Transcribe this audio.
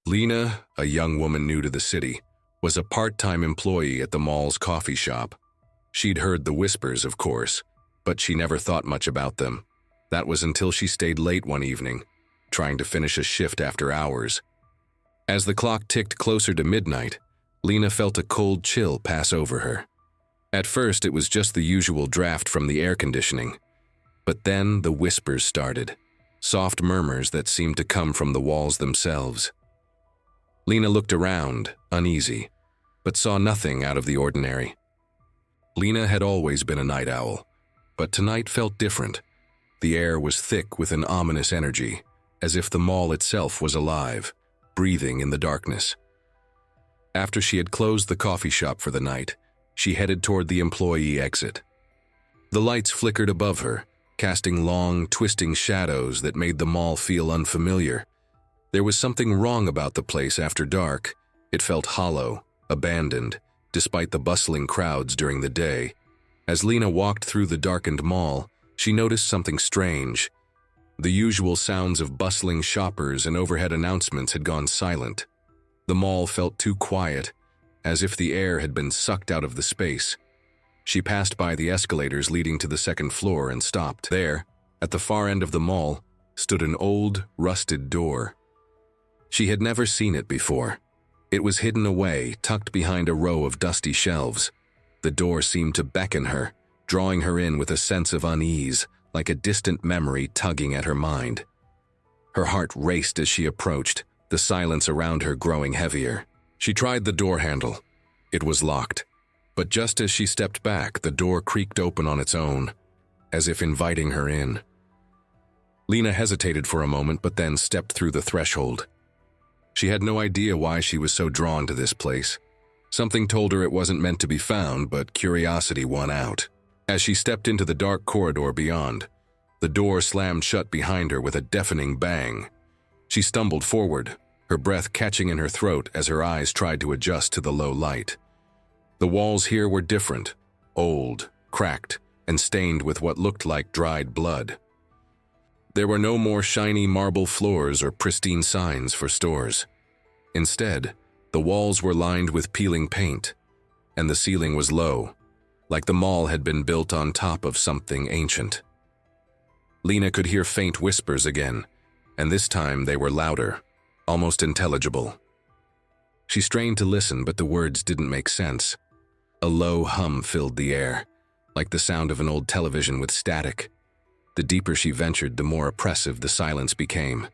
Lena, a young woman new to the city, was a part-time employee at the mall's coffee shop. She'd heard the whispers, of course, but she never thought much about them. That was until she stayed late one evening, trying to finish a shift after hours. As the clock ticked closer to midnight, Lena felt a cold chill pass over her. At first, it was just the usual draft from the air conditioning. But then the whispers started, soft murmurs that seemed to come from the walls themselves. Lena looked around, uneasy, but saw nothing out of the ordinary. Lena had always been a night owl, but tonight felt different. The air was thick with an ominous energy, as if the mall itself was alive, breathing in the darkness. After she had closed the coffee shop for the night, she headed toward the employee exit. The lights flickered above her, casting long, twisting shadows that made the mall feel unfamiliar. There was something wrong about the place after dark. It felt hollow, abandoned, despite the bustling crowds during the day. As Lena walked through the darkened mall, she noticed something strange. The usual sounds of bustling shoppers and overhead announcements had gone silent. The mall felt too quiet, as if the air had been sucked out of the space. She passed by the escalators leading to the second floor and stopped. There, at the far end of the mall, stood an old, rusted door. She had never seen it before. It was hidden away, tucked behind a row of dusty shelves. The door seemed to beckon her, drawing her in with a sense of unease, like a distant memory tugging at her mind. Her heart raced as she approached, the silence around her growing heavier. She tried the door handle. It was locked. But just as she stepped back, the door creaked open on its own, as if inviting her in. Lena hesitated for a moment, but then stepped through the threshold. She had no idea why she was so drawn to this place. Something told her it wasn't meant to be found, but curiosity won out. As she stepped into the dark corridor beyond, the door slammed shut behind her with a deafening bang. She stumbled forward, her breath catching in her throat as her eyes tried to adjust to the low light. The walls here were different, old, cracked, and stained with what looked like dried blood. There were no more shiny marble floors or pristine signs for stores. Instead, the walls were lined with peeling paint, and the ceiling was low, like the mall had been built on top of something ancient. Lena could hear faint whispers again, and this time they were louder, almost intelligible. She strained to listen, but the words didn't make sense. A low hum filled the air, like the sound of an old television with static. The deeper she ventured, the more oppressive the silence became.